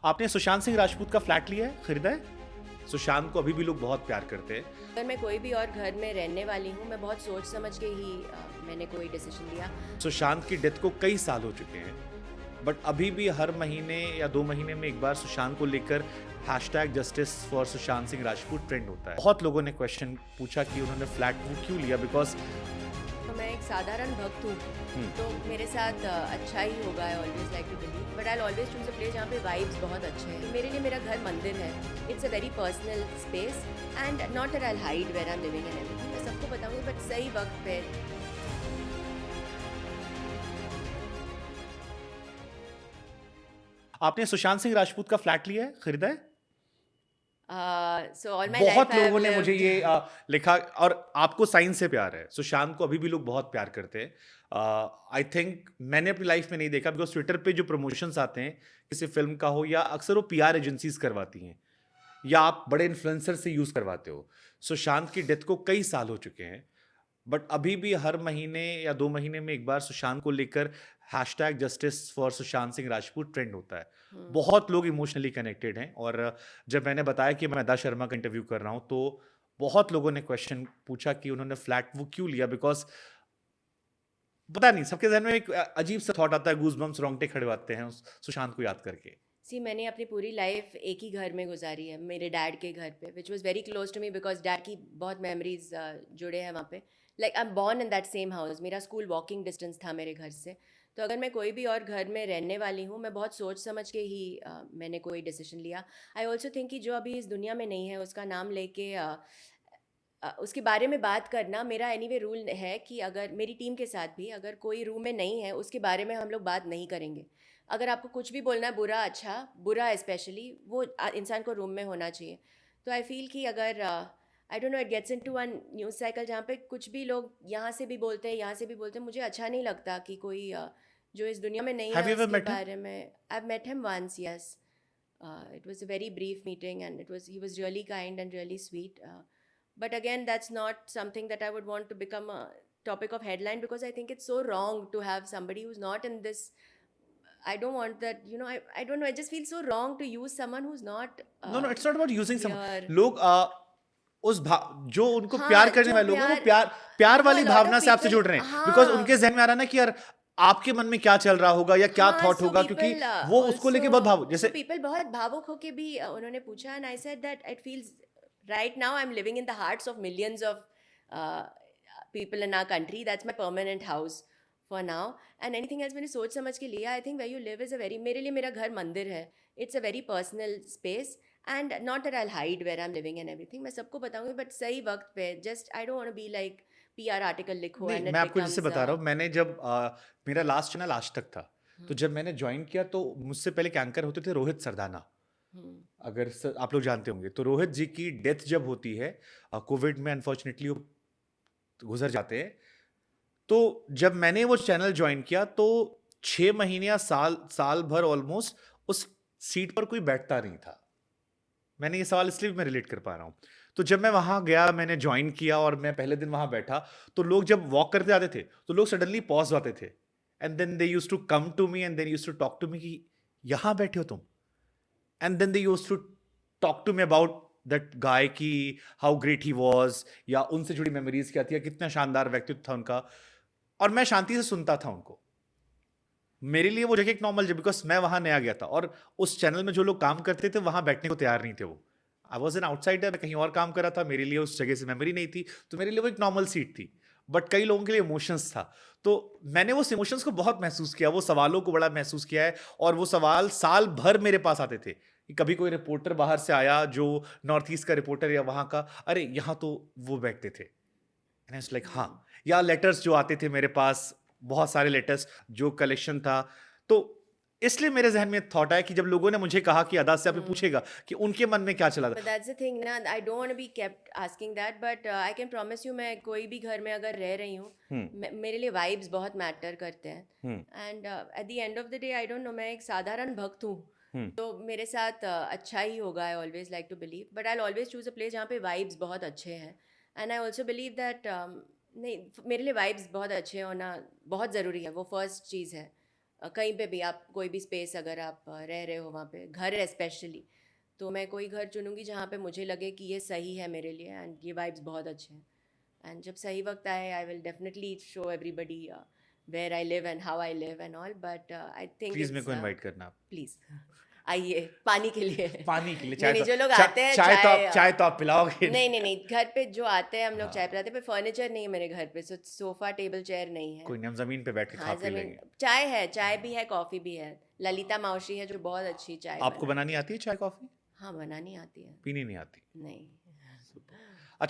आपने सुशांत सिंह राजपूत का फ्लैट लिया है, खरीदा है? सुशांत को अभी भी लोग बहुत प्यार करते हैं। अगर मैं कोई भी और घर में रहने वाली हूँ, मैं बहुत सोच समझ के ही मैंने कोई डिसीजन लिया। सुशांत की डेथ को कई साल हो चुके हैं, बट अभी भी हर महीने या 2 महीने में एक बार सुशांत को लेकर hashtag justice for Sushant Singh Rajput trend होता है। बहुत लोगों ने क्वेश्चन पूछा कि उन्होंने फ्लैट वो क्यों लिया, बिकॉज तो मैं एक साधारण भक्त हूँ, तो मेरे साथ अच्छा ही होगा। I always like to believe, but I always choose a place जहाँ पे वाइब्स बहुत अच्छे हैं। मेरे लिए मेरा घर मंदिर है। It's a very personal space and not that I hide where I am living and everything. मैं सबको बताऊंगी, बट सही वक्त पे। आपने सुशांत सिंह राजपूत का फ्लैट लिया है, खरीदा है? सो ऑल माई लाइफ बहुत आई हैव लोगों ने मुझे लिव्ड। ये लिखा, और आपको साइंस से प्यार है। सुशांत को अभी भी लोग बहुत प्यार करते हैं। आई थिंक मैंने अपनी लाइफ में नहीं देखा, बिकॉज ट्विटर पे जो प्रमोशंस आते हैं किसी फिल्म का हो, या अक्सर वो पीआर एजेंसीज करवाती हैं, या आप बड़े इन्फ्लुएंसर से यूज करवाते हो। सुशांत की डेथ को कई साल हो चुके हैं, बट अभी भी हर महीने या 2 महीने में एक बार सुशांत को लेकर hashtag justice for Sushant Singh Rajput trend होता है। बहुत लोग इमोशनली कनेक्टेड हैं, और जब मैंने बताया कि मैं अदा शर्मा का इंटरव्यू कर रहा हूं, तो बहुत लोगों ने क्वेश्चन पूछा कि उन्होंने फ्लैट वो क्यों लिया, बिकॉज पता नहीं, सबके जहन में एक अजीब सा थॉट आता है, गूज़बम्प्स रोंगटे खड़े होते हैं उस सुशांत को याद करके। सी, मैंने अपनी पूरी लाइफ एक ही घर में गुजारी है, मेरे डैड के घर पे, which was very close to me because dad की बहुत मेमोरीज जुड़े हैं वहाँ पे। Like I am born in that same house. मेरा स्कूल वॉकिंग डिस्टेंस था मेरे घर से। तो अगर मैं कोई भी और घर में रहने वाली हूँ, मैं बहुत सोच समझ के ही मैंने कोई डिसीजन लिया। आई ऑल्सो थिंक कि जो अभी इस दुनिया में नहीं है, उसका नाम लेके उसके बारे में बात करना मेरा एनीवे रूल है कि अगर मेरी टीम के साथ भी अगर कोई रूम में नहीं है, उसके बारे में हम लोग बात नहीं करेंगे। अगर आपको कुछ भी बोलना है, बुरा अच्छा, बुरा स्पेशली, वो इंसान को रूम में होना चाहिए। तो आई फील कि अगर I don't know, it gets into one news cycle जहाँ पे कुछ भी लोग यहाँ से भी बोलते हैं, यहाँ से भी बोलते हैं। मुझे अच्छा नहीं लगता कि कोई जो इस दुनिया में नहीं हैव है यू एवर उसके मेट हिम? बारे में। I met him once, yes. It was a very brief meeting, and he was really kind and really sweet. But again, that's not something that I would want to become a topic of headline, because I think it's so wrong to have somebody who's not in this. I don't want that, I don't know, I just feel so wrong to use someone who's not no no, it's not about using some here. लोग जो उनको प्यार हाँ, करने जो वाले लोग हैं, वो प्यार, प्यार प्यार a वाली lot of भावना से आपसे people, जुड़ रहे हैं, बिकॉज उनके हाँ, जहन में आ रहा है ना कि यार आपके मन में क्या चल रहा होगा या क्या हाँ, थॉट so होगा, क्योंकि people वो उसको also, लेके बहुत भावुक so जैसे। people बहुत भावुक होके भी उन्होंने पूछा, and I said that it feels right now I'm living in the hearts of millions of uh, people in our country. That's my permanent house for now, and anything else मैंने सोच समझ के लिया। I think where you live is a very, मेरे लिए मेरा घर मंदिर है। It's a very personal space and not that I'll hide where I'm living and everything. मैं सबको बताऊंगी, but सही वक्त पे, just I don't want to be like PR article लिखो नहीं, and मैं it आपको जैसे becomes बता रहा हूँ, मैंने जब मेरा लास्ट चैनल आज तक था, तो हम्म, जब मैंने ज्वाइन किया तो मुझसे पहले एक एंकर होते थे रोहित सरदाना, हम्म, अगर आप लोग जानते होंगे। तो रोहित जी की डेथ जब होती है कोविड में, अनफॉर्चुनेटली वो गुजर जाते हैं। तो जब मैंने वो चैनल ज्वाइन किया, तो 6 महीने या साल साल भर ऑलमोस्ट उस सीट पर कोई बैठता नहीं था। मैंने ये सवाल इसलिए भी मैं रिलेट कर पा रहा हूँ। तो जब मैं वहां गया, मैंने ज्वाइन किया और मैं पहले दिन वहां बैठा, तो लोग जब वॉक करते आते थे तो लोग सडनली पॉज आते थे, and then they used to come to me and then used to talk to me कि यहां बैठे हो तुम, and then they used to talk to me about that guy की हाउ ग्रेट ही वाज, या उनसे जुड़ी मेमोरीज क्या थी, या कितना शानदार व्यक्तित्व था उनका। और मैं शांति से सुनता था उनको। मेरे लिए वो जगह एक नॉर्मल जगह, बिकॉज मैं वहां नया गया था, और उस चैनल में जो लोग काम करते थे वहां बैठने को तैयार नहीं थे। वो आई वॉज एन आउटसाइडर, मैं कहीं और काम कर रहा था, मेरे लिए उस जगह से मेमोरी नहीं थी, तो मेरे लिए वो एक नॉर्मल सीट थी। बट कई लोगों के लिए इमोशंस था, तो मैंने उस इमोशंस को बहुत महसूस किया, वो सवालों को बड़ा महसूस किया है। और वो सवाल साल भर मेरे पास आते थे कि कभी कोई रिपोर्टर बाहर से आया, जो नॉर्थ ईस्ट का रिपोर्टर या वहां का, अरे यहाँ तो वो बैठते थे, लाइक हाँ। या लेटर्स जो आते थे मेरे पास, बहुत सारे लेटर्स जो कलेक्शन था। तो इसलिए मेरे जहन में थॉट आया कि जब लोगों ने मुझे कहा कि अदा से आप पूछेगा कि उनके मन में क्या चला But था। that's the thing ना, I don't want to be kept asking that, but I can promise you, मैं कोई भी घर में अगर रह रही हूँ, मेरे लिए वाइब्स बहुत मैटर करते हैं। And at the end of the day, I don't no, मैं एक साधारण भक्त हूँ, तो मेरे साथ अच्छा ही होगा। I always like to believe, but I always choose a place जहाँ पे वाइब्स बहुत अच्छे हैं। And I also believe that नहीं, मेरे लिए वाइब्स बहुत अच्छे होना बहुत ज़रूरी है, वो फर्स्ट चीज़ है। कहीं पे भी आप कोई भी स्पेस अगर आप रह रहे हो वहाँ पे, घर स्पेशली, तो मैं कोई घर चुनूंगी जहाँ पे मुझे लगे कि ये सही है मेरे लिए एंड ये वाइब्स बहुत अच्छे हैं। एंड जब सही वक्त आए I will definitely show everybody where I live and how I live and all, but I think please मेरे इट्स को इनवाइट करना आप। प्लीज आइए पानी के लिए। पानी के लिए, नहीं नहीं, जो लोग आते हैं चाय तो आप पिलाओगे नहीं नहीं नहीं, घर पे जो आते हैं हम लोग चाय हाँ, पिलाते हैं, पर फर्नीचर नहीं है मेरे घर पे, सोफा टेबल चेयर नहीं है। कोई नहीं, हम जमीन पे बैठ के हाँ खा पी जमीन, लेंगे। चाय है, चाय भी है, कॉफी भी है। ललिता मौसी है जो बहुत अच्छी चाय आपको बनाती बनानी आती है चाय कॉफी? है। हाँ बनानी आती है। पीनी नहीं आती? नहीं।